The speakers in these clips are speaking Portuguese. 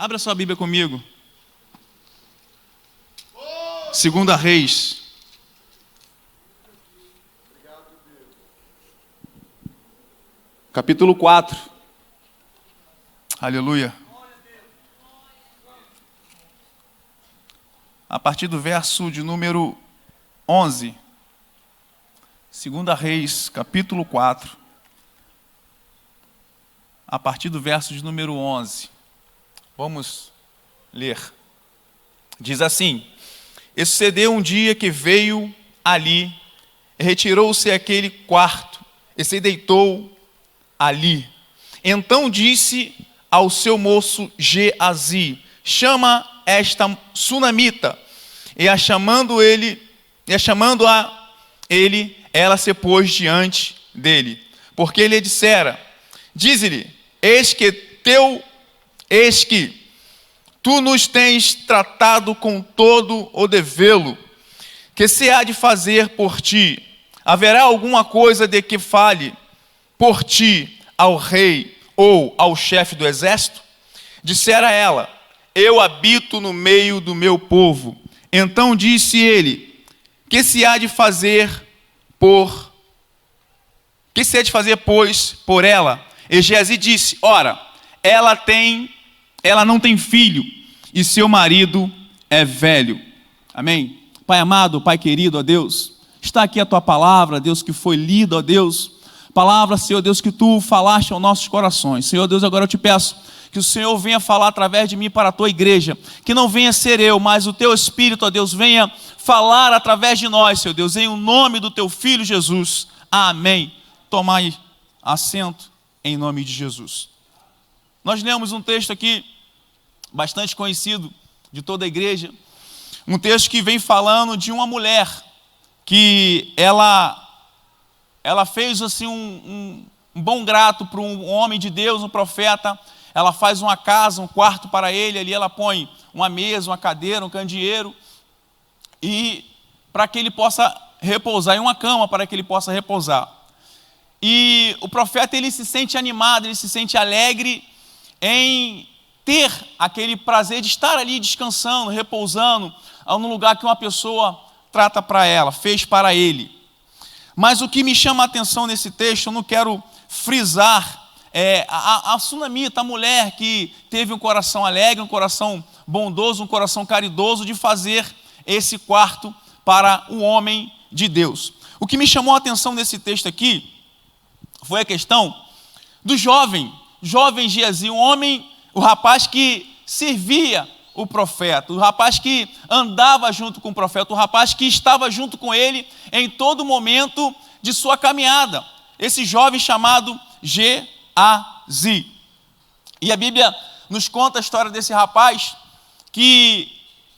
Abra sua Bíblia comigo. 2 Reis. Capítulo 4. Aleluia. A partir do verso de número 11. 2 Reis, capítulo 4. A partir do verso de número 11. Vamos ler. Diz assim: E sucedeu um dia que veio ali, e retirou-se àquele quarto, e se deitou ali. Então disse ao seu moço Geazi: chama esta sunamita. E a chamando a ele, ela se pôs diante dele. Porque ele dissera: dize-lhe, eis que tu nos tens tratado com todo o develo, que se há de fazer por ti? Haverá alguma coisa de que fale por ti ao rei ou ao chefe do exército? Dissera ela: eu habito no meio do meu povo. Então disse ele: que se há de fazer, pois, por ela? E Geazi disse: ora, ela não tem filho, e seu marido é velho. Amém? Pai amado, Pai querido, ó Deus, está aqui a tua palavra, Deus, que foi lida, ó Deus. Palavra, Senhor Deus, que tu falaste aos nossos corações. Senhor Deus, agora eu te peço que o Senhor venha falar através de mim para a tua igreja. Que não venha ser eu, mas o teu Espírito, ó Deus, venha falar através de nós, Senhor Deus, em o nome do teu Filho Jesus. Amém. Tomai assento em nome de Jesus. Nós lemos um texto aqui bastante conhecido de toda a igreja. Um texto que vem falando de uma mulher que ela fez assim um bom grato para um homem de Deus, um profeta. Ela faz uma casa, um quarto para ele, ali ela põe uma mesa, uma cadeira, um candeeiro, e para que ele possa repousar, e uma cama para que ele possa repousar. E o profeta, ele se sente animado, ele se sente alegre em ter aquele prazer de estar ali descansando, repousando, num lugar que uma pessoa trata para ela, fez para ele. Mas o que me chama a atenção nesse texto, eu não quero frisar, a sunamita, a mulher que teve um coração alegre, um coração bondoso, um coração caridoso de fazer esse quarto para o homem de Deus. O que me chamou a atenção nesse texto aqui foi a questão do jovem Geazi, o rapaz que servia o profeta, o rapaz que andava junto com o profeta, o rapaz que estava junto com ele em todo momento de sua caminhada. Esse jovem chamado Geazi. E a Bíblia nos conta a história desse rapaz, que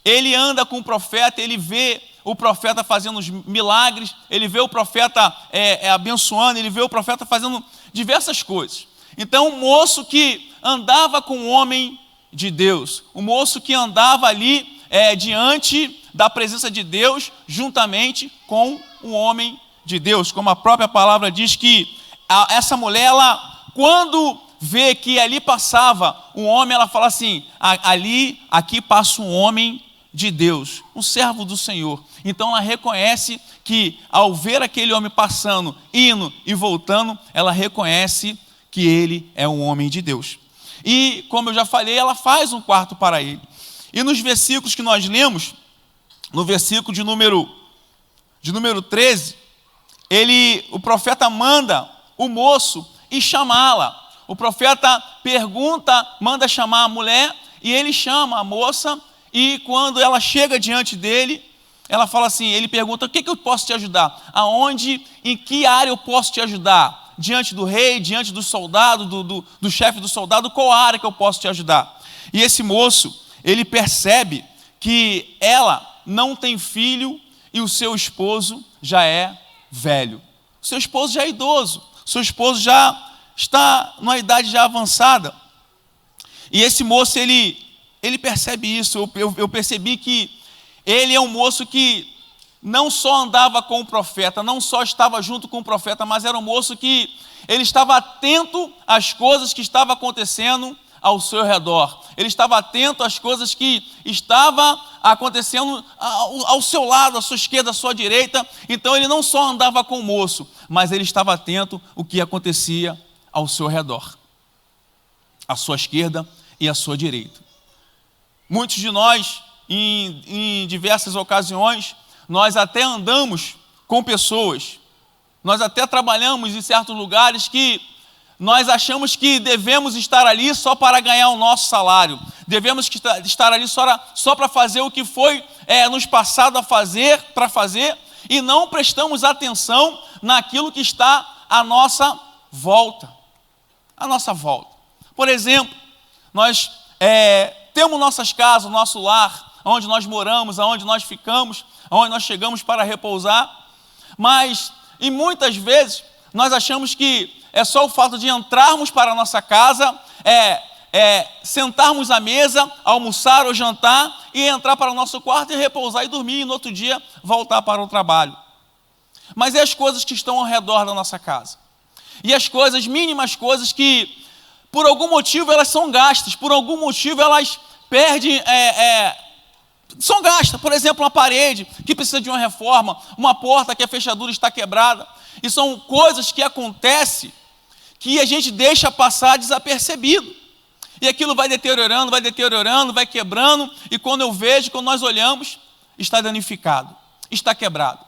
ele anda com o profeta, ele vê o profeta fazendo os milagres, ele vê o profeta abençoando, ele vê o profeta fazendo diversas coisas. Então, um moço que andava com o homem de Deus, um moço que andava ali diante da presença de Deus, juntamente com o homem de Deus, como a própria palavra diz que essa mulher, ela, quando vê que ali passava um homem, ela fala assim: aqui passa um homem de Deus, um servo do Senhor. Então ela reconhece que ao ver aquele homem passando, indo e voltando, ela reconhece que ele é um homem de Deus. E, como eu já falei, ela faz um quarto para ele. E nos versículos que nós lemos, no versículo de número 13, o profeta manda o moço ir chamá-la. O profeta manda chamar a mulher, e ele chama a moça, e quando ela chega diante dele, ela fala assim, ele pergunta: o que eu posso te ajudar? Em que área eu posso te ajudar? Diante do rei, diante do soldado, do chefe do soldado, qual área que eu posso te ajudar? E esse moço, ele percebe que ela não tem filho e o seu esposo já é velho. O seu esposo já é idoso, o seu esposo já está numa idade já avançada. E esse moço, ele percebe isso. Eu percebi que ele é um moço que não só andava com o profeta, não só estava junto com o profeta, mas era um moço que ele estava atento às coisas que estavam acontecendo ao seu redor. Ele estava atento às coisas que estavam acontecendo ao seu lado, à sua esquerda, à sua direita. Então ele não só andava com o moço, mas ele estava atento ao que acontecia ao seu redor, à sua esquerda e à sua direita. Muitos de nós, em diversas ocasiões, nós até andamos com pessoas, nós até trabalhamos em certos lugares que nós achamos que devemos estar ali só para ganhar o nosso salário, devemos estar ali só para fazer o que foi nos passado para fazer, e não prestamos atenção naquilo que está à nossa volta. À nossa volta. Por exemplo, nós temos nossas casas, nosso lar, onde nós moramos, onde nós ficamos, onde nós chegamos para repousar, mas, e muitas vezes, nós achamos que é só o fato de entrarmos para a nossa casa, sentarmos à mesa, almoçar ou jantar, e entrar para o nosso quarto e repousar e dormir, e no outro dia voltar para o trabalho. Mas e as coisas que estão ao redor da nossa casa? E as coisas, mínimas coisas que, por algum motivo, elas são gastas, por algum motivo elas perdem, são gastas. Por exemplo, uma parede que precisa de uma reforma, uma porta que a fechadura está quebrada. E são coisas que acontecem que a gente deixa passar desapercebido. E aquilo vai deteriorando, vai quebrando, e quando eu vejo, quando nós olhamos, está danificado, está quebrado.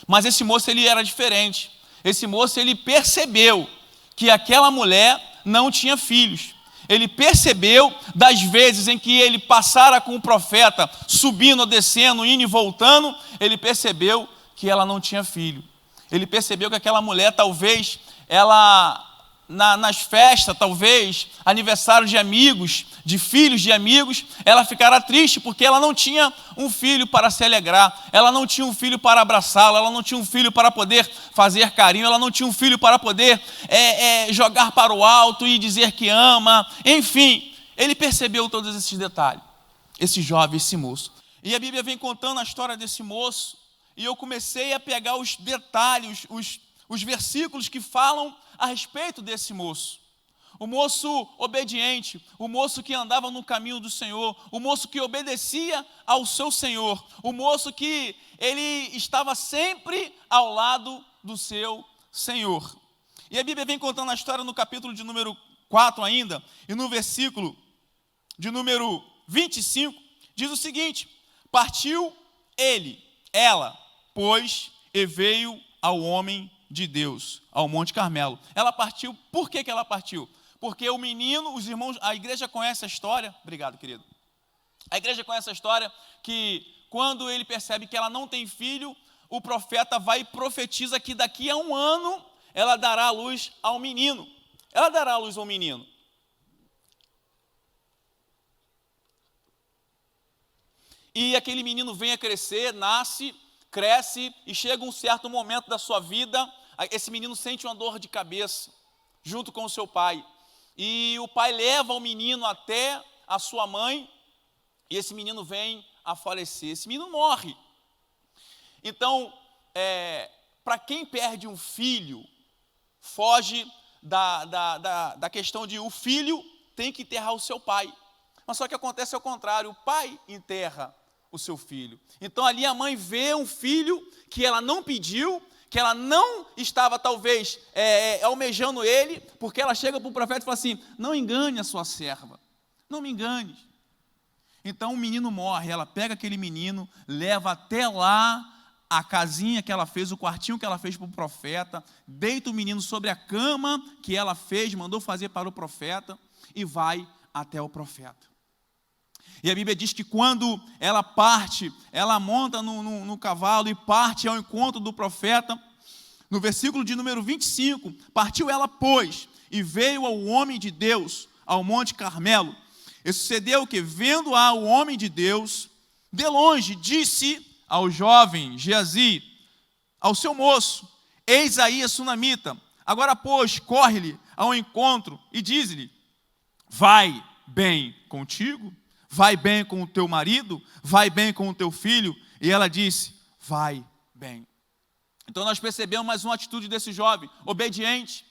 Mas esse moço, ele era diferente. Esse moço, ele percebeu que aquela mulher não tinha filhos. Ele percebeu das vezes em que ele passara com o profeta, subindo, descendo, indo e voltando, ele percebeu que ela não tinha filho. Ele percebeu que aquela mulher, talvez, ela, nas festas, talvez, aniversário de amigos, de filhos de amigos, ela ficara triste, porque ela não tinha um filho para se alegrar, ela não tinha um filho para abraçá-lo, ela não tinha um filho para poder fazer carinho, ela não tinha um filho para poder jogar para o alto e dizer que ama, enfim, ele percebeu todos esses detalhes, esse jovem, esse moço. E a Bíblia vem contando a história desse moço, e eu comecei a pegar os detalhes, os versículos que falam a respeito desse moço. O moço obediente, o moço que andava no caminho do Senhor, o moço que obedecia ao seu Senhor, o moço que ele estava sempre ao lado do seu Senhor. E a Bíblia vem contando a história no capítulo de número 4 ainda, e no versículo de número 25, diz o seguinte: partiu ela, pois, e veio ao homem de Deus, ao Monte Carmelo. Ela partiu, por que ela partiu? Porque o menino, os irmãos, a igreja conhece a história, obrigado, querido. A igreja conhece a história que quando ele percebe que ela não tem filho, o profeta vai e profetiza que daqui a 1 ano ela dará a luz ao menino. Ela dará a luz ao menino. E aquele menino vem a crescer, nasce, cresce e chega um certo momento da sua vida, esse menino sente uma dor de cabeça, junto com o seu pai. E o pai leva o menino até a sua mãe, e esse menino vem a falecer. Esse menino morre. Então, para quem perde um filho, foge da questão de o filho tem que enterrar o seu pai. Mas só que acontece ao contrário, o pai enterra o seu filho. Então ali a mãe vê um filho que ela não pediu, que ela não estava talvez almejando ele, porque ela chega para o profeta e fala assim: não engane a sua serva, não me engane. Então o menino morre, ela pega aquele menino, leva até lá a casinha que ela fez, o quartinho que ela fez para o profeta, deita o menino sobre a cama que ela fez, mandou fazer para o profeta, e vai até o profeta. E a Bíblia diz que quando ela parte, ela monta no cavalo e parte ao encontro do profeta. No versículo de número 25, partiu ela, pois, e veio ao homem de Deus, ao Monte Carmelo. E sucedeu que, vendo o homem de Deus, de longe, disse ao jovem Geazi, ao seu moço: eis aí a sunamita. Agora, pois, corre-lhe ao encontro e diz-lhe: vai bem contigo? Vai bem com o teu marido? Vai bem com o teu filho? E ela disse: vai bem. Então nós percebemos mais uma atitude desse jovem, obediente,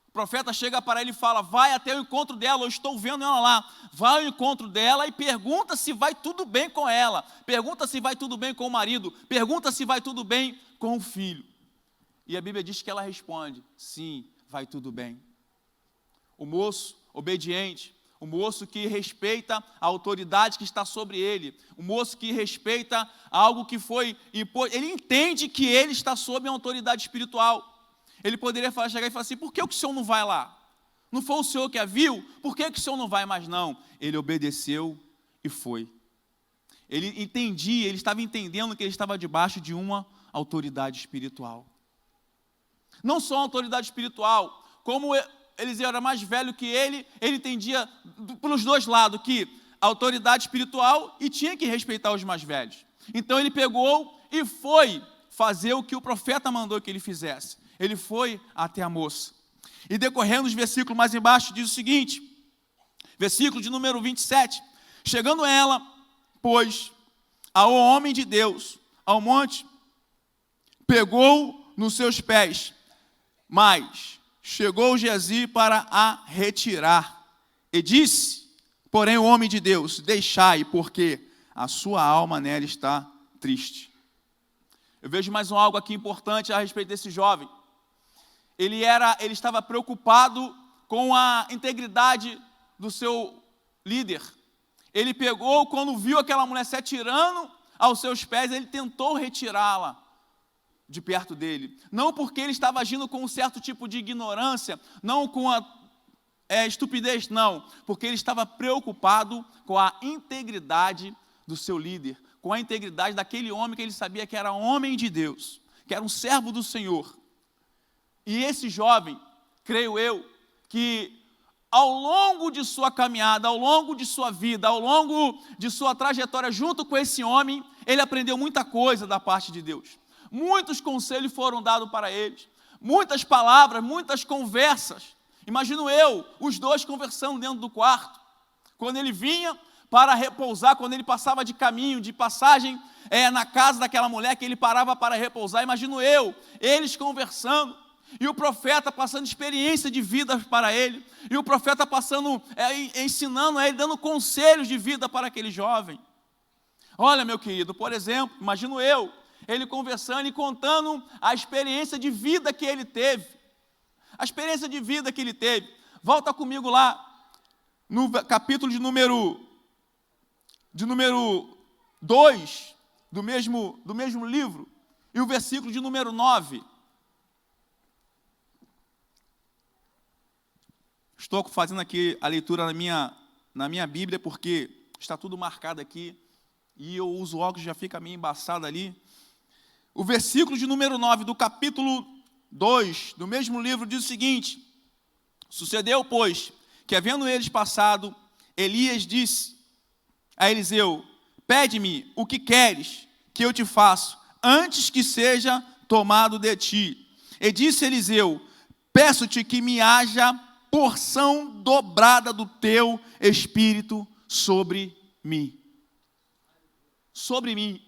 O profeta chega para ele e fala: vai até o encontro dela, eu estou vendo ela lá. Vai ao encontro dela e pergunta se vai tudo bem com ela. Pergunta se vai tudo bem com o marido. Pergunta se vai tudo bem com o filho. E a Bíblia diz que ela responde: sim, vai tudo bem. O moço obediente, o moço que respeita a autoridade que está sobre ele, o moço que respeita algo que foi imposto, ele entende que ele está sob uma autoridade espiritual. Ele poderia chegar e falar assim: por que o senhor não vai lá? Não foi o senhor que a viu? Por que o senhor não vai mais não? Ele obedeceu e foi. Ele entendia, ele estava entendendo que ele estava debaixo de uma autoridade espiritual. Não só uma autoridade espiritual, como Eliseu era mais velho que ele entendia pelos dois lados que a autoridade espiritual e tinha que respeitar os mais velhos. Então ele pegou e foi fazer o que o profeta mandou que ele fizesse. Ele foi até a moça. E decorrendo os versículos mais embaixo, diz o seguinte, versículo de número 27, chegando ela, pois, ao homem de Deus, ao monte, pegou nos seus pés, mas chegou Geazi para a retirar. E disse, porém, o homem de Deus: deixai, porque a sua alma nela está triste. Eu vejo mais algo aqui importante a respeito desse jovem. Ele estava preocupado com a integridade do seu líder. Ele pegou, quando viu aquela mulher se atirando aos seus pés, ele tentou retirá-la de perto dele. Não porque ele estava agindo com um certo tipo de ignorância, não com a estupidez, não. Porque ele estava preocupado com a integridade do seu líder, com a integridade daquele homem que ele sabia que era homem de Deus, que era um servo do Senhor. E esse jovem, creio eu, que ao longo de sua caminhada, ao longo de sua vida, ao longo de sua trajetória junto com esse homem, ele aprendeu muita coisa da parte de Deus. Muitos conselhos foram dados para eles, muitas palavras, muitas conversas. Imagino eu, os dois conversando dentro do quarto. Quando ele vinha para repousar, quando ele passava de caminho, de passagem na casa daquela mulher que ele parava para repousar, imagino eu, eles conversando. E o profeta passando experiência de vida para ele. E o profeta passando, ensinando a ele, dando conselhos de vida para aquele jovem. Olha, meu querido, por exemplo, imagino eu, ele conversando e contando a experiência de vida que ele teve. A experiência de vida que ele teve. Volta comigo lá, no capítulo de número 2, do mesmo livro, e o versículo de número 9. Estou fazendo aqui a leitura na minha Bíblia, porque está tudo marcado aqui, e eu uso óculos, já fica meio embaçado ali. O versículo de número 9 do capítulo 2, do mesmo livro, diz o seguinte: sucedeu, pois, que havendo eles passado, Elias disse a Eliseu: pede-me o que queres que eu te faço, antes que seja tomado de ti. E disse Eliseu: peço-te que me haja porção dobrada do teu espírito sobre mim. Sobre mim.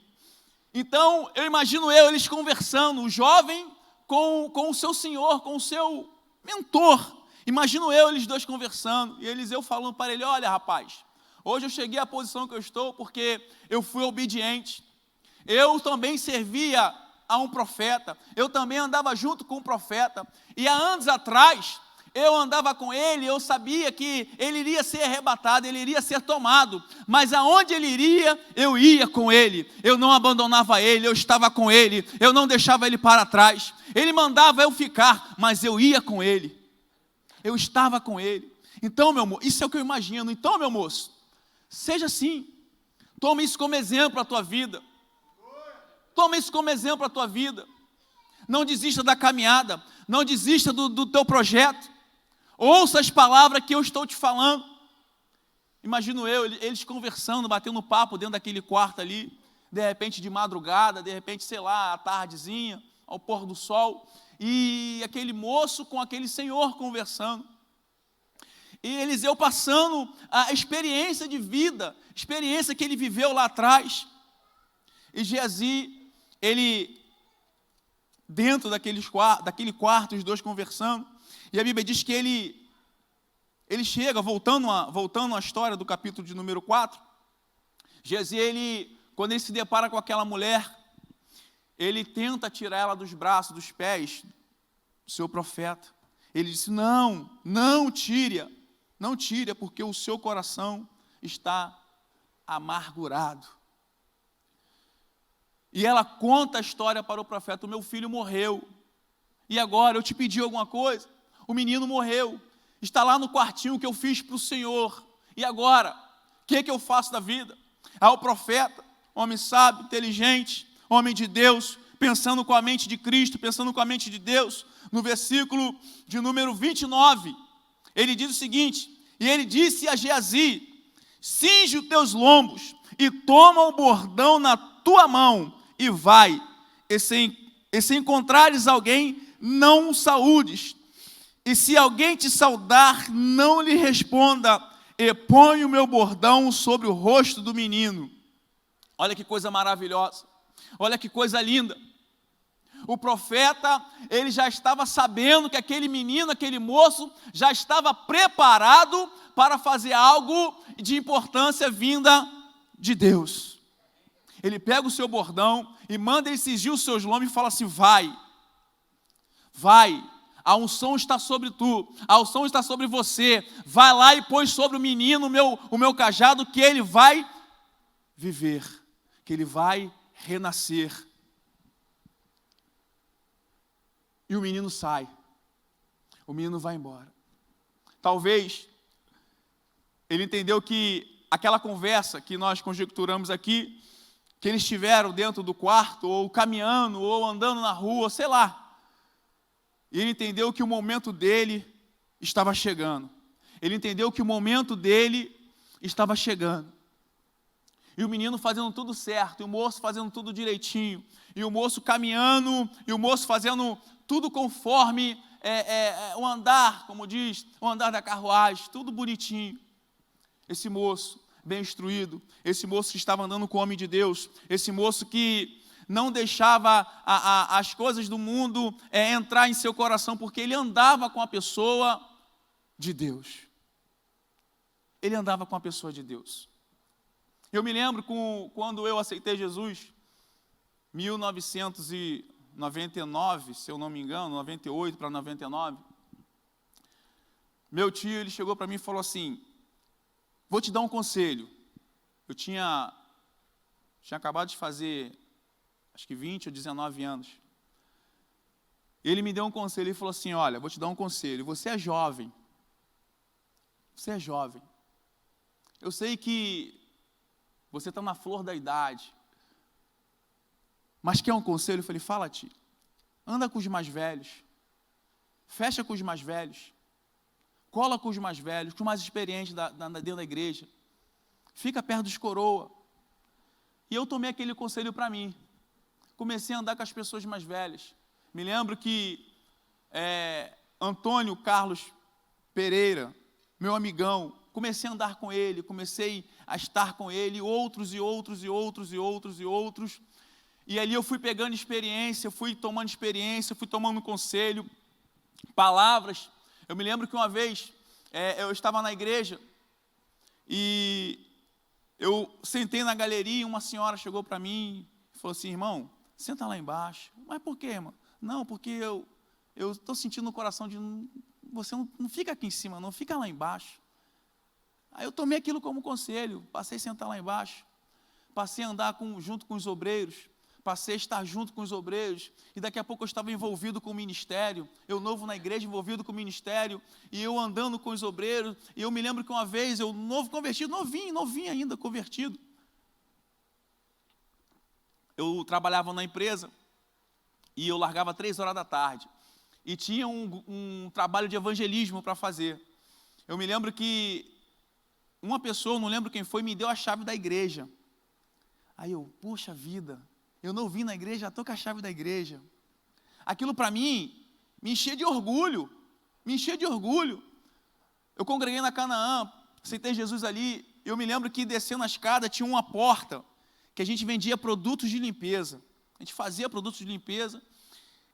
Então, eu imagino eles conversando, o jovem com o seu senhor, com o seu mentor. Imagino eles dois conversando, e Eliseu falando para ele: olha, rapaz, hoje eu cheguei à posição que eu estou porque eu fui obediente. Eu também servia a um profeta, eu também andava junto com um profeta, e há anos atrás, eu andava com ele, eu sabia que ele iria ser arrebatado, ele iria ser tomado, mas aonde ele iria, eu ia com ele, eu não abandonava ele, eu estava com ele, eu não deixava ele para trás, ele mandava eu ficar, mas eu ia com ele, eu estava com ele. Então, meu moço, isso é o que eu imagino. Então, meu moço, seja assim, tome isso como exemplo para a tua vida, tome isso como exemplo para a tua vida, não desista da caminhada, não desista do teu projeto. Ouça as palavras que eu estou te falando. Imagino eles conversando, batendo papo dentro daquele quarto ali, de repente de madrugada, de repente, sei lá, à tardezinha, ao pôr do sol, e aquele moço com aquele senhor conversando. E Eliseu passando a experiência de vida, experiência que ele viveu lá atrás. E Geazi, ele, dentro daquele quarto, os dois conversando, E a Bíblia diz que ele chega, voltando à história do capítulo de número 4, Geazi, quando ele se depara com aquela mulher, ele tenta tirar ela dos braços, dos pés do seu profeta. Ele disse, não tire-a, porque o seu coração está amargurado. E ela conta a história para o profeta, o meu filho morreu, e agora eu te pedi alguma coisa, o menino morreu, está lá no quartinho que eu fiz para o Senhor, e agora, o que eu faço da vida? O profeta, homem sábio, inteligente, homem de Deus, pensando com a mente de Cristo, pensando com a mente de Deus, no versículo de número 29, ele diz o seguinte, e ele disse a Geazi, cinge os teus lombos e toma o bordão na tua mão e vai, e se encontrares alguém, não o saúdes, e se alguém te saudar, não lhe responda, e põe o meu bordão sobre o rosto do menino. Olha que coisa maravilhosa, olha que coisa linda. O profeta, ele já estava sabendo que aquele menino, aquele moço, já estava preparado para fazer algo de importância vinda de Deus. Ele pega o seu bordão e manda ele cingir os seus lombos e fala assim, vai, a unção está sobre tu, a unção está sobre você, vai lá e põe sobre o menino o meu cajado, que ele vai viver, que ele vai renascer. E o menino sai, o menino vai embora. Talvez ele entendeu que aquela conversa que nós conjecturamos aqui, que eles tiveram dentro do quarto, ou caminhando, ou andando na rua, sei lá. E ele entendeu que o momento dele estava chegando. Ele entendeu que o momento dele estava chegando. E o menino fazendo tudo certo, e o moço fazendo tudo direitinho, e o moço caminhando, e o moço fazendo tudo conforme o andar, como diz, o andar da carruagem, tudo bonitinho. Esse moço bem instruído, esse moço que estava andando com o homem de Deus, esse moço que não deixava as coisas do mundo entrar em seu coração, porque ele andava com a pessoa de Deus. Ele andava com a pessoa de Deus. Eu me lembro quando eu aceitei Jesus, 1999, se eu não me engano, 98 para 99, meu tio, ele chegou para mim e falou assim, vou te dar um conselho. Eu tinha acabado de fazer, acho que 20 ou 19 anos. Ele me deu um conselho, ele falou assim, olha, vou te dar um conselho, você é jovem. Eu sei que você está na flor da idade, mas quer um conselho? Eu falei, fala, tio. Anda com os mais velhos, fecha com os mais velhos, cola com os mais velhos, com os mais experientes dentro da igreja, fica perto dos coroa. E eu tomei aquele conselho para mim, comecei a andar com as pessoas mais velhas. Me lembro que Antônio Carlos Pereira, meu amigão, comecei a andar com ele, comecei a estar com ele, outros, e ali eu fui pegando experiência, fui tomando conselho, palavras. Eu me lembro que uma vez, eu estava na igreja, e eu sentei na galeria, e uma senhora chegou para mim, e falou assim, irmão, senta lá embaixo. Mas por quê, irmão? Não, porque eu estou sentindo no coração de, você não fica aqui em cima, não, fica lá embaixo. Aí eu tomei aquilo como conselho, passei a sentar lá embaixo, passei a andar junto com os obreiros, passei a estar junto com os obreiros, e daqui a pouco eu estava envolvido com o ministério, eu novo na igreja, envolvido com o ministério, e eu andando com os obreiros, e eu me lembro que uma vez, eu novo convertido, novinho ainda, convertido, eu trabalhava na empresa, e eu largava 3h da tarde, e tinha um trabalho de evangelismo para fazer. Eu me lembro que uma pessoa, não lembro quem foi, me deu a chave da igreja. Aí eu, poxa vida, eu não vim na igreja, já estou com a chave da igreja. Aquilo para mim, me enchia de orgulho. Eu congreguei na Canaã, aceitei Jesus ali, eu me lembro que descendo a escada tinha uma porta, que a gente vendia produtos de limpeza. A gente fazia produtos de limpeza,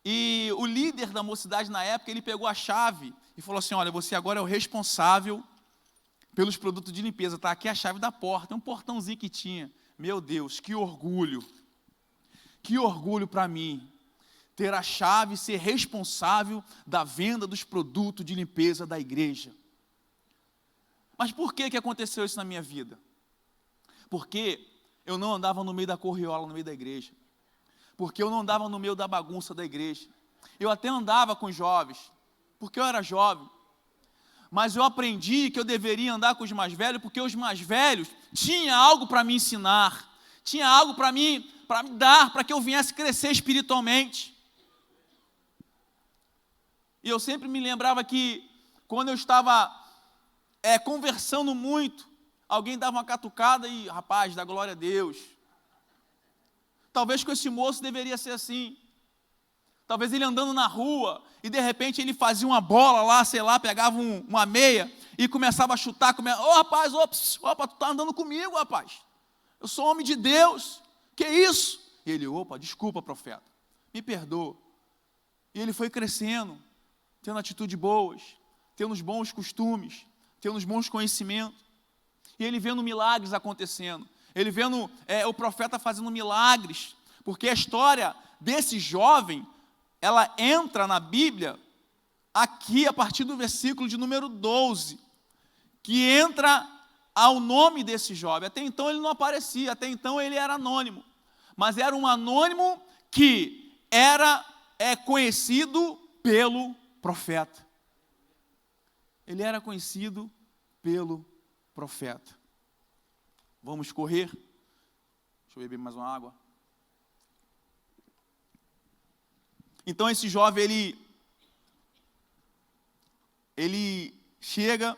E o líder da mocidade na época, ele pegou a chave e falou assim, olha, você agora é o responsável pelos produtos de limpeza, está aqui a chave da porta, um portãozinho que tinha. Meu Deus, que orgulho para mim, ter a chave e ser responsável da venda dos produtos de limpeza da igreja. Mas por que aconteceu isso na minha vida? Porque eu não andava no meio da corriola, no meio da igreja. Porque eu não andava no meio da bagunça da igreja. Eu até andava com jovens, porque eu era jovem. Mas eu aprendi que eu deveria andar com os mais velhos, porque os mais velhos tinham algo para me ensinar, tinha algo para me dar, para que eu viesse crescer espiritualmente. E eu sempre me lembrava que, quando eu estava conversando muito, alguém dava uma catucada e, rapaz, dá glória a Deus. Talvez com esse moço deveria ser assim. Talvez ele andando na rua e de repente ele fazia uma bola lá, sei lá, pegava uma meia e começava a chutar. Ô rapaz, opa, tu está andando comigo, rapaz. Eu sou homem de Deus. Que isso? E ele, opa, desculpa, profeta, me perdoa. E ele foi crescendo, tendo atitudes boas, tendo os bons costumes, tendo os bons conhecimentos. E ele vendo milagres acontecendo. Ele vendo o profeta fazendo milagres, porque a história desse jovem, ela entra na Bíblia, aqui a partir do versículo de número 12, que entra ao nome desse jovem. Até então ele não aparecia, até então ele era anônimo, mas era um anônimo que era conhecido pelo profeta. Ele era conhecido pelo profeta. Vamos correr. Deixa eu beber mais uma água. Então esse jovem, ele chega,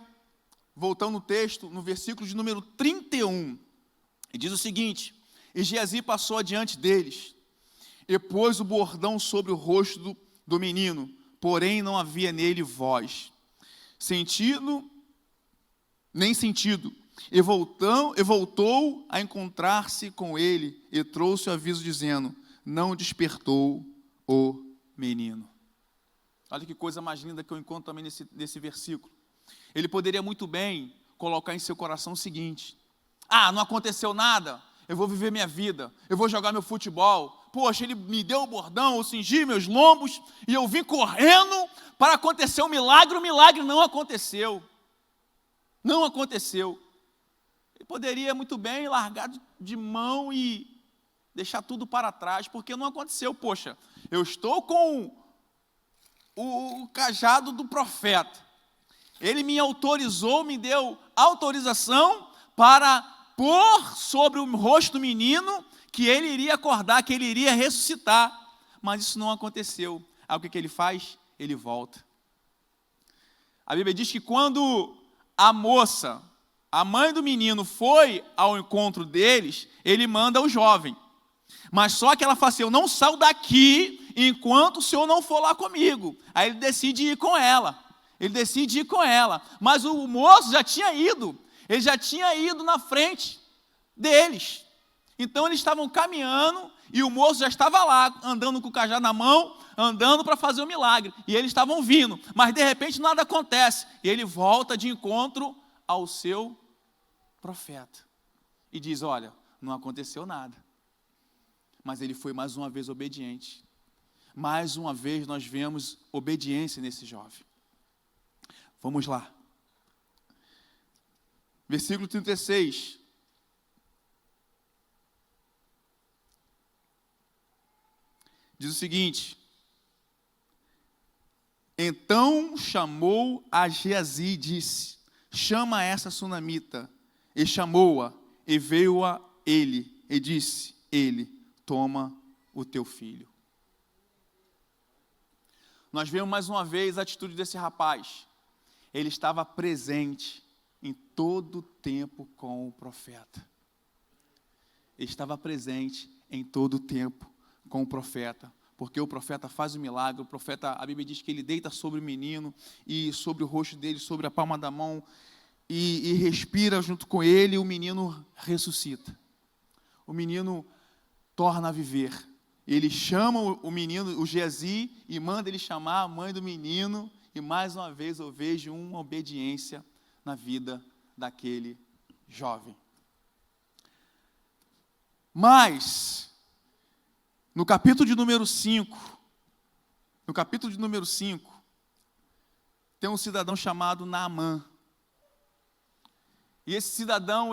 voltando no texto, no versículo de número 31, e diz o seguinte: e Geazi passou adiante deles, e pôs o bordão sobre o rosto do menino, porém não havia nele voz, nem sentido. E voltou a encontrar-se com ele, e trouxe o aviso dizendo, não despertou o menino. Olha que coisa mais linda que eu encontro também nesse versículo. Ele poderia muito bem colocar em seu coração o seguinte: não aconteceu nada, eu vou viver minha vida, eu vou jogar meu futebol, poxa, ele me deu o bordão, eu cingi meus lombos, e eu vim correndo para acontecer o milagre não aconteceu. Não aconteceu. Ele poderia muito bem largar de mão e deixar tudo para trás, porque não aconteceu. Poxa, eu estou com o cajado do profeta, ele me autorizou, me deu autorização para pôr sobre o rosto do menino que ele iria acordar, que ele iria ressuscitar, mas isso não aconteceu. Aí o que ele faz? Ele volta. A Bíblia diz que quando a moça, a mãe do menino, foi ao encontro deles, ele manda o jovem. Mas só que ela fala assim, eu não saio daqui enquanto o senhor não for lá comigo. Aí ele decide ir com ela. Mas o moço já tinha ido. Ele já tinha ido na frente deles. Então eles estavam caminhando e o moço já estava lá, andando com o cajado na mão, andando para fazer o milagre. E eles estavam vindo, mas de repente nada acontece. E ele volta de encontro ao seu profeta. E diz, olha, não aconteceu nada. Mas ele foi mais uma vez obediente. Mais uma vez nós vemos obediência nesse jovem. Vamos lá. Versículo 36. Diz o seguinte: então chamou a Geazi e disse, chama essa sunamita. E chamou-a, e veio a ele, e disse, ele, toma o teu filho. Nós vemos mais uma vez a atitude desse rapaz. Ele estava presente em todo o tempo com o profeta. Ele estava presente em todo o tempo com o profeta, porque o profeta faz o milagre, o profeta, a Bíblia diz que ele deita sobre o menino, e sobre o rosto dele, sobre a palma da mão, e respira junto com ele, e o menino ressuscita. O menino torna a viver, ele chama o menino, o Geazi, e manda ele chamar a mãe do menino, e mais uma vez eu vejo uma obediência na vida daquele jovem. Mas, no capítulo de número 5, tem um cidadão chamado Naamã. E esse cidadão,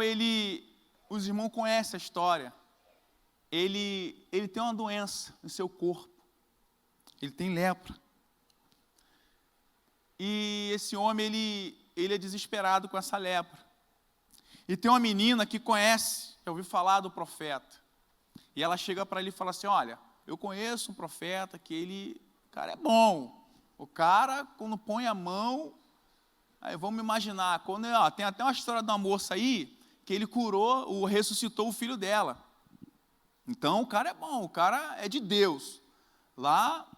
os irmãos conhecem a história. Ele tem uma doença no seu corpo. Ele tem lepra. E esse homem, ele é desesperado com essa lepra. E tem uma menina que conhece, já ouviu falar do profeta. E ela chega para ele e fala assim, olha, eu conheço um profeta que o cara é bom. O cara, quando põe a mão, aí vamos imaginar, tem até uma história de uma moça aí, que ele ressuscitou o filho dela. Então, o cara é bom, o cara é de Deus. Lá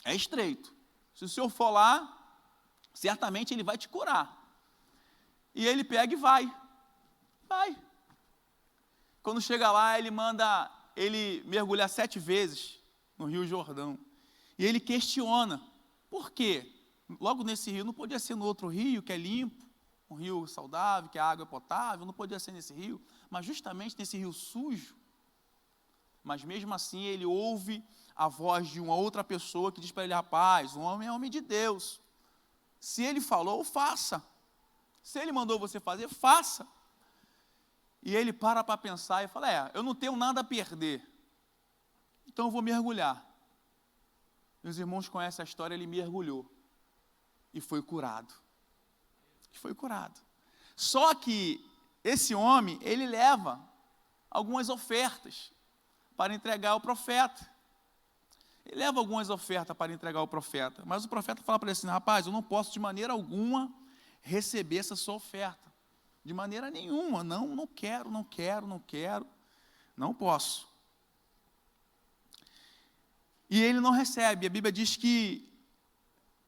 é estreito. Se o senhor for lá, certamente ele vai te curar. E ele pega e vai. Quando chega lá, ele manda ele mergulhar 7 vezes no Rio Jordão. E ele questiona, por quê? Logo nesse rio, não podia ser no outro rio, que é limpo, um rio saudável, que a água é potável, não podia ser nesse rio, mas justamente nesse rio sujo. Mas mesmo assim, ele ouve a voz de uma outra pessoa que diz para ele, rapaz, o homem é homem de Deus. Se ele falou, faça. Se ele mandou você fazer, faça. E ele para pensar e fala, eu não tenho nada a perder, então eu vou mergulhar. Meus irmãos conhecem a história, ele mergulhou e foi curado. Só que esse homem, ele leva algumas ofertas para entregar ao profeta. Mas o profeta fala para ele assim, rapaz, eu não posso de maneira alguma receber essa sua oferta. De maneira nenhuma, não quero, não posso. E ele não recebe. A Bíblia diz que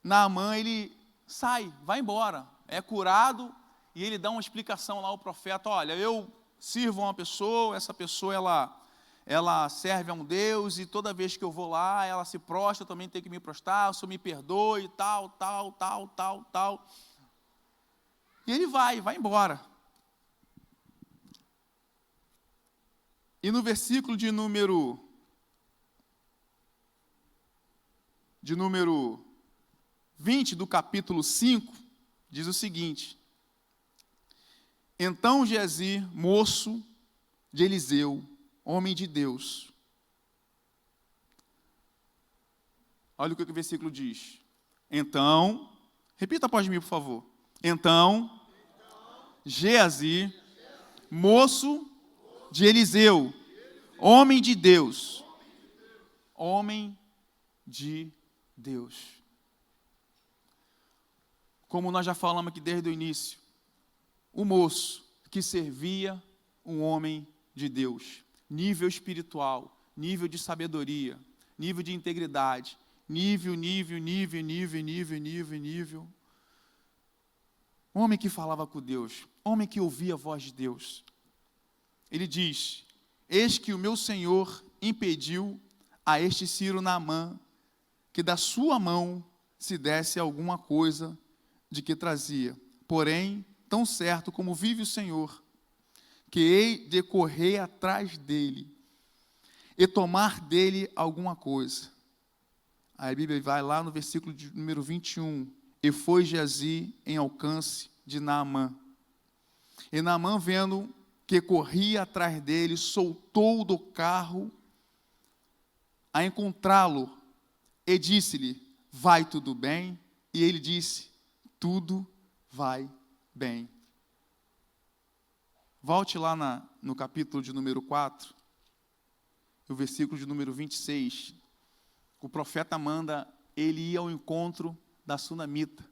Naamã, ele sai, vai embora, é curado, e ele dá uma explicação lá ao profeta, olha, eu sirvo uma pessoa, essa pessoa ela serve a um Deus, e toda vez que eu vou lá, ela se prostra, eu também tenho que me prostrar, o Senhor me perdoe, tal. E ele vai embora. E no versículo de número 20 do capítulo 5, diz o seguinte, então Geazi, moço de Eliseu, homem de Deus. Olha o que o versículo diz. Então, repita após mim, por favor. Então, Geazi, moço de Eliseu, homem de Deus. Homem de Deus. Como nós já falamos aqui desde o início, o moço que servia um homem de Deus. Nível espiritual, nível de sabedoria, nível de integridade, nível. Homem que falava com Deus, homem que ouvia a voz de Deus. Ele diz, eis que o meu Senhor impediu a este Ciro Naamã que da sua mão se desse alguma coisa de que trazia. Porém, tão certo como vive o Senhor, que hei de correr atrás dele e tomar dele alguma coisa. Aí a Bíblia vai lá no versículo de número 21. E foi Geazi em alcance de Naamã. E Naamã, vendo que corria atrás dele, soltou do carro a encontrá-lo e disse-lhe, vai tudo bem? E ele disse, tudo vai bem. Volte lá no capítulo de número 4, o versículo de número 26. O profeta manda ele ir ao encontro da sunamita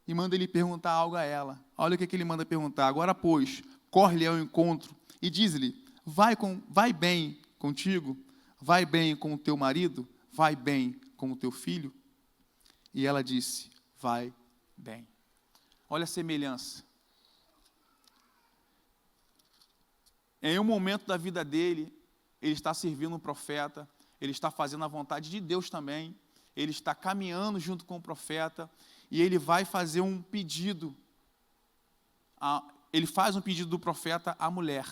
e manda ele perguntar algo a ela. Olha o que ele manda perguntar. Agora, pois, corre-lhe ao encontro e diz-lhe, vai bem contigo? Vai bem com o teu marido? Vai bem com o teu filho? E ela disse, vai bem. Olha a semelhança. Em um momento da vida dele, ele está servindo um profeta, ele está fazendo a vontade de Deus também, ele está caminhando junto com o profeta, e ele vai fazer um pedido, ele faz um pedido do profeta à mulher.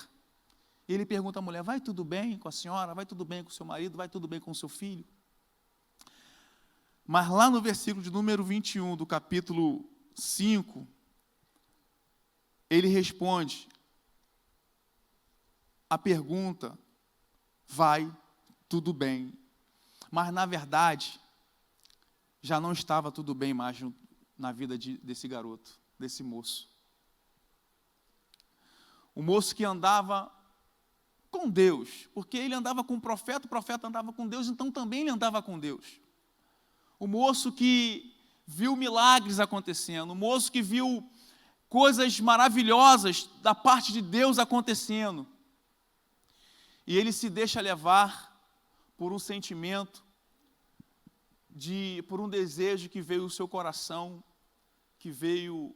Ele pergunta à mulher: vai tudo bem com a senhora? Vai tudo bem com o seu marido? Vai tudo bem com o seu filho? Mas lá no versículo de número 21 do capítulo 5, ele responde a pergunta: vai tudo bem. Mas, na verdade, já não estava tudo bem mais na vida desse garoto, desse moço. O moço que andava com Deus, porque ele andava com o profeta andava com Deus, então também ele andava com Deus. O moço que viu milagres acontecendo, o moço que viu coisas maravilhosas da parte de Deus acontecendo. E ele se deixa levar por um sentimento, por um desejo que veio no seu coração, que veio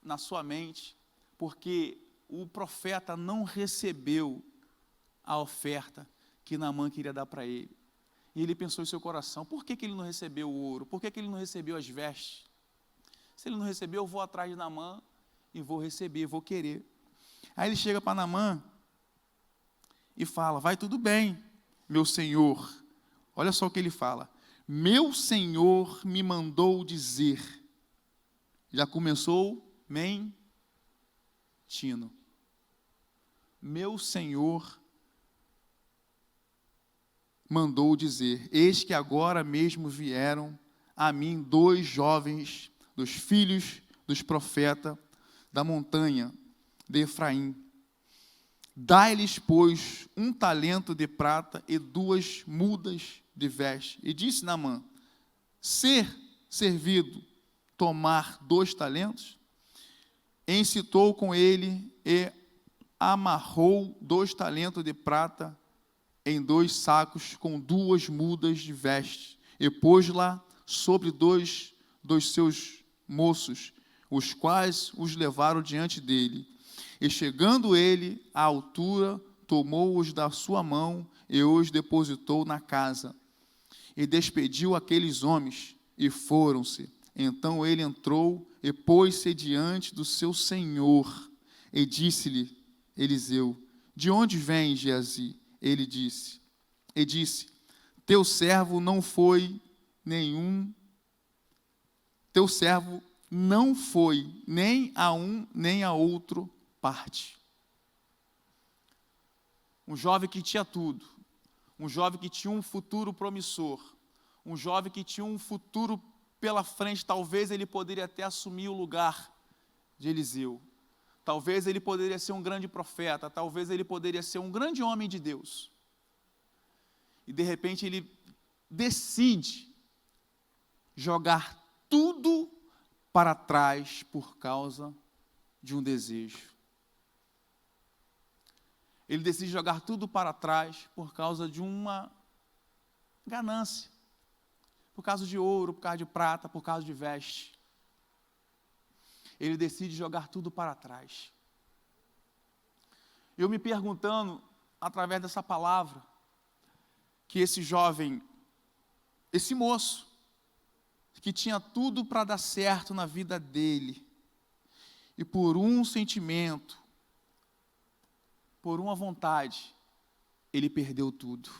na sua mente, porque o profeta não recebeu a oferta que Naamã queria dar para ele. E ele pensou em seu coração: por que ele não recebeu o ouro? Por que ele não recebeu as vestes? Se ele não recebeu, eu vou atrás de Naamã e vou receber, vou querer. Aí ele chega para Naamã e fala: vai tudo bem, meu senhor. Olha só o que ele fala: meu senhor me mandou dizer. Já começou mentindo. Meu senhor mandou dizer: eis que agora mesmo vieram a mim 2 jovens dos filhos dos profetas da montanha de Efraim. Dai-lhes, pois, 1 talento de prata e 2 mudas de veste. E disse Naamã: ser servido tomar 2 talentos? Incitou com ele e amarrou 2 talentos de prata em 2 sacos com 2 mudas de veste, e pôs-la sobre 2 dos seus moços, os quais os levaram diante dele. E chegando ele à altura, tomou-os da sua mão e os depositou na casa. E despediu aqueles homens, e foram-se. Então ele entrou e pôs-se diante do seu senhor, e disse-lhe Eliseu: de onde vem, Geazi? Ele disse, teu servo não foi nem a um nem a outro parte. Um jovem que tinha tudo, um jovem que tinha um futuro promissor, um jovem que tinha um futuro pela frente. Talvez ele poderia até assumir o lugar de Eliseu. Talvez ele poderia ser um grande profeta, talvez ele poderia ser um grande homem de Deus. E de repente ele decide jogar tudo para trás por causa de um desejo. Ele decide jogar tudo para trás por causa de uma ganância. Por causa de ouro, por causa de prata, por causa de veste. Ele decide jogar tudo para trás. Eu me perguntando, através dessa palavra, que esse jovem, esse moço, que tinha tudo para dar certo na vida dele, e por um sentimento, por uma vontade, ele perdeu tudo.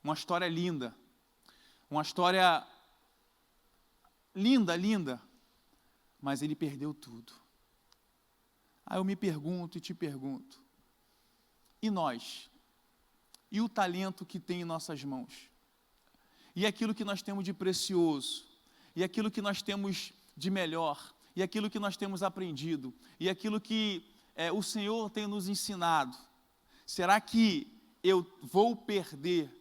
Uma história linda, uma história linda, mas ele perdeu tudo. Aí eu me pergunto e te pergunto: e nós? E o talento que tem em nossas mãos? E aquilo que nós temos de precioso? E aquilo que nós temos de melhor? E aquilo que nós temos aprendido? E aquilo que o Senhor tem nos ensinado? Será que eu vou perder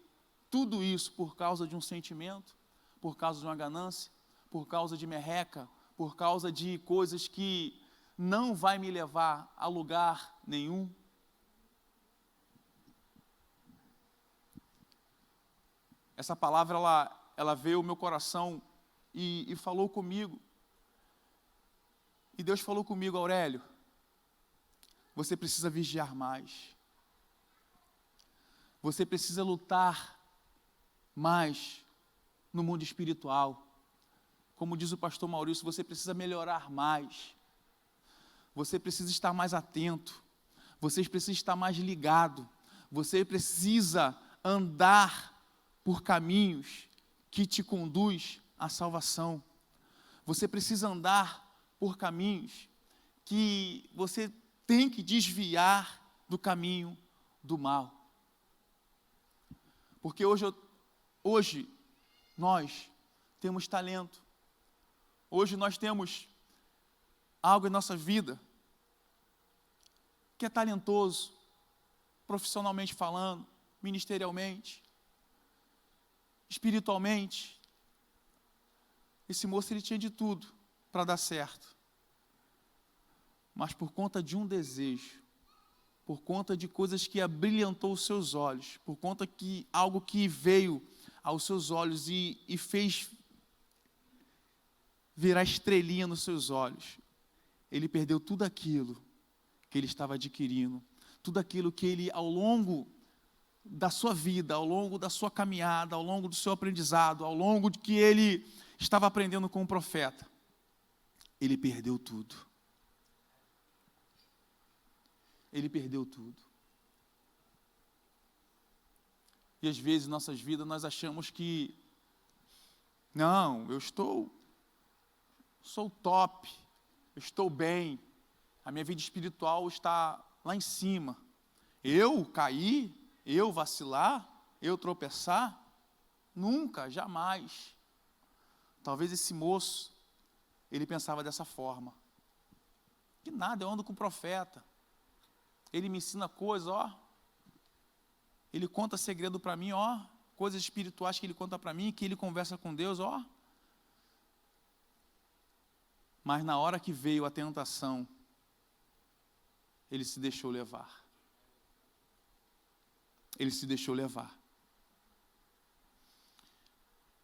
tudo isso por causa de um sentimento? Por causa de uma ganância? Por causa de merreca? Por causa de coisas que não vai me levar a lugar nenhum? Essa palavra, ela veio ao meu coração e falou comigo. E Deus falou comigo: Aurélio, você precisa vigiar mais. Você precisa lutar mais no mundo espiritual. Como diz o pastor Maurício, você precisa melhorar mais. Você precisa estar mais atento. Você precisa estar mais ligado. Você precisa andar por caminhos que te conduz à salvação. Você precisa andar por caminhos que você tem que desviar do caminho do mal. Porque hoje nós temos talento. Hoje nós temos algo em nossa vida que é talentoso, profissionalmente falando, ministerialmente, espiritualmente. Esse moço, ele tinha de tudo para dar certo. Mas por conta de um desejo, por conta de coisas que abrilhantou os seus olhos, por conta que algo que veio aos seus olhos e fez virar estrelinha nos seus olhos, ele perdeu tudo aquilo que ele estava adquirindo, tudo aquilo que ele, ao longo da sua vida, ao longo da sua caminhada, ao longo do seu aprendizado, ao longo de que ele estava aprendendo com o profeta, ele perdeu tudo. Ele perdeu tudo. E às vezes em nossas vidas nós achamos que, não, sou top, eu estou bem, a minha vida espiritual está lá em cima. Eu cair, eu vacilar, eu tropeçar? Nunca, jamais. Talvez esse moço, ele pensava dessa forma. Que nada, eu ando com o profeta. Ele me ensina coisas, ó. Ele conta segredo para mim, ó. Coisas espirituais que ele conta para mim, que ele conversa com Deus, ó. Mas na hora que veio a tentação, ele se deixou levar. Ele se deixou levar.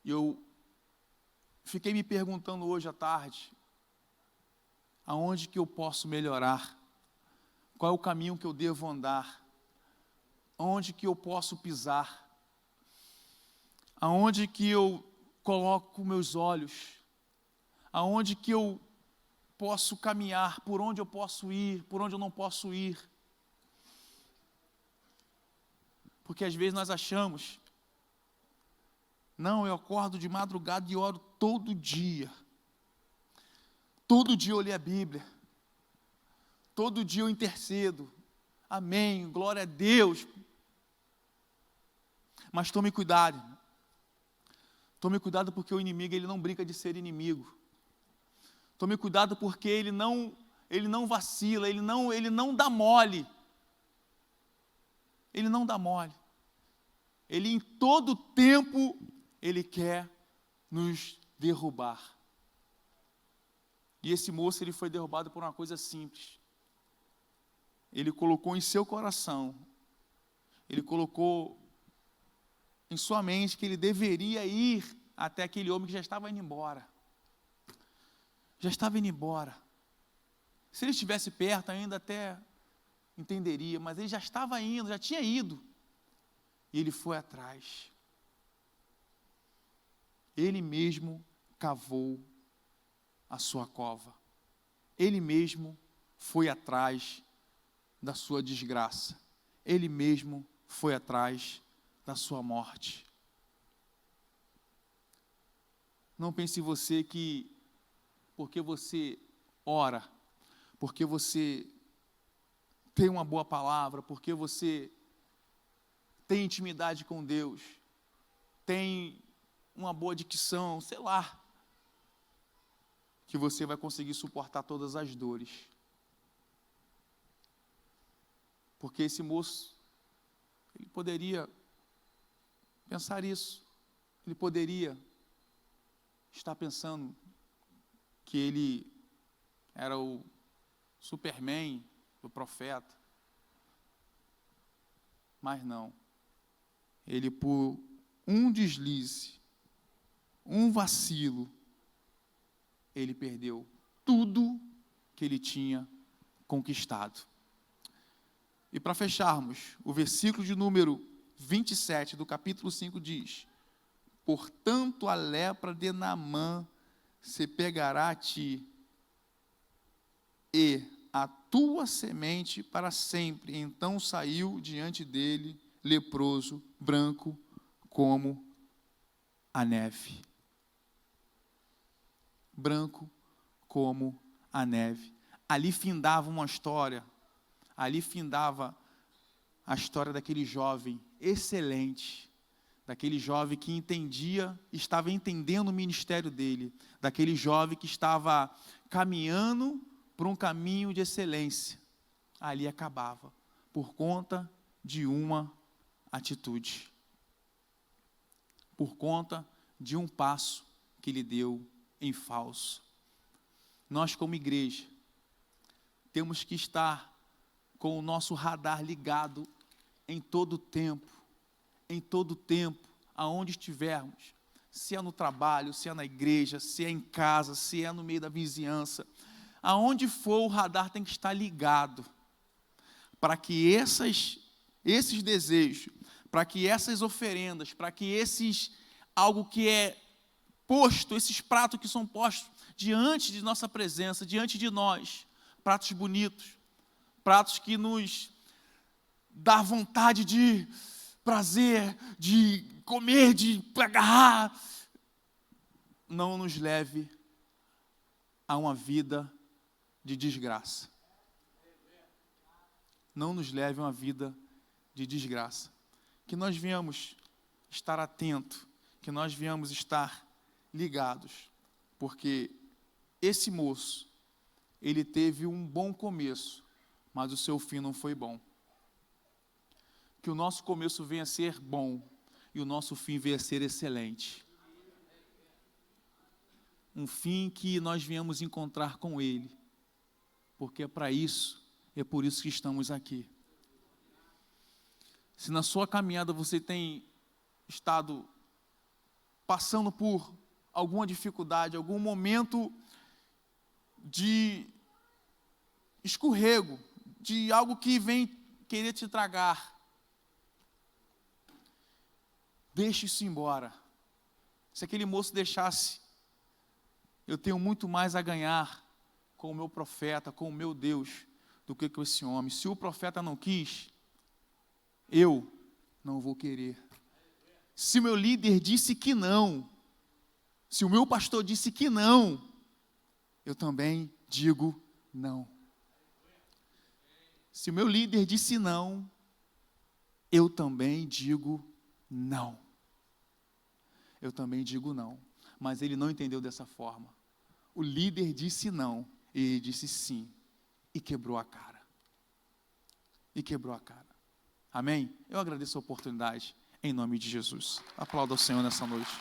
E eu fiquei me perguntando hoje à tarde, aonde que eu posso melhorar? Qual é o caminho que eu devo andar? Onde que eu posso pisar? Aonde que eu coloco meus olhos? Aonde que eu posso caminhar? Por onde eu posso ir? Por onde eu não posso ir? Porque às vezes nós achamos, não, eu acordo de madrugada e oro todo dia. Todo dia eu leio a Bíblia. Todo dia eu intercedo. Amém, glória a Deus. Mas tome cuidado. Tome cuidado porque o inimigo, ele não brinca de ser inimigo. Tome cuidado porque ele não vacila, ele não dá mole. Ele não dá mole. Ele em todo tempo, ele quer nos derrubar. E esse moço, ele foi derrubado por uma coisa simples. Ele colocou em seu coração, ele colocou em sua mente que ele deveria ir até aquele homem que já estava indo embora. Já estava indo embora. Se ele estivesse perto ainda até entenderia, mas ele já estava indo, já tinha ido. E ele foi atrás. Ele mesmo cavou a sua cova. Ele mesmo foi atrás da sua desgraça. Ele mesmo foi atrás da sua morte. Não pense em você que, porque você ora, porque você tem uma boa palavra, porque você tem intimidade com Deus, tem uma boa dicção, sei lá, que você vai conseguir suportar todas as dores. Porque esse moço, ele poderia pensar isso, ele poderia estar pensando que ele era o Superman do profeta, mas não. Ele, por um deslize, um vacilo, ele perdeu tudo que ele tinha conquistado. E para fecharmos, o versículo de número 27 do capítulo 5 diz: portanto a lepra de Naamã se pegará a ti, e a tua semente para sempre. Então saiu diante dele, leproso, branco como a neve. Branco como a neve. Ali findava uma história, ali findava a história daquele jovem excelente, daquele jovem que entendia, estava entendendo o ministério dele, daquele jovem que estava caminhando por um caminho de excelência. Ali acabava, por conta de uma atitude, por conta de um passo que ele deu em falso. Nós, como igreja, temos que estar com o nosso radar ligado em todo tempo, aonde estivermos, se é no trabalho, se é na igreja, se é em casa, se é no meio da vizinhança, aonde for, o radar tem que estar ligado, para que esses desejos, para que essas oferendas, para que algo que é posto, esses pratos que são postos diante de nossa presença, diante de nós, pratos bonitos, pratos que nos dá vontade de prazer, de comer, de agarrar, não nos leve a uma vida de desgraça. Não nos leve a uma vida de desgraça. Que nós venhamos estar atentos, que nós venhamos estar ligados, porque esse moço, ele teve um bom começo, mas o seu fim não foi bom. Que o nosso começo venha a ser bom e o nosso fim venha a ser excelente. Um fim que nós venhamos encontrar com Ele, porque é para isso, é por isso que estamos aqui. Se na sua caminhada você tem estado passando por alguma dificuldade, algum momento de escorrego, de algo que vem querer te tragar, deixe isso embora. Se aquele moço deixasse, eu tenho muito mais a ganhar com o meu profeta, com o meu Deus, do que com esse homem. Se o profeta não quis, eu não vou querer. Se o meu líder disse que não, se o meu pastor disse que não, eu também digo não. Se o meu líder disse não, eu também digo não. Eu também digo não. Mas ele não entendeu dessa forma. O líder disse não, e ele disse sim, e quebrou a cara. Amém? Eu agradeço a oportunidade, em nome de Jesus. Aplauda o Senhor nessa noite.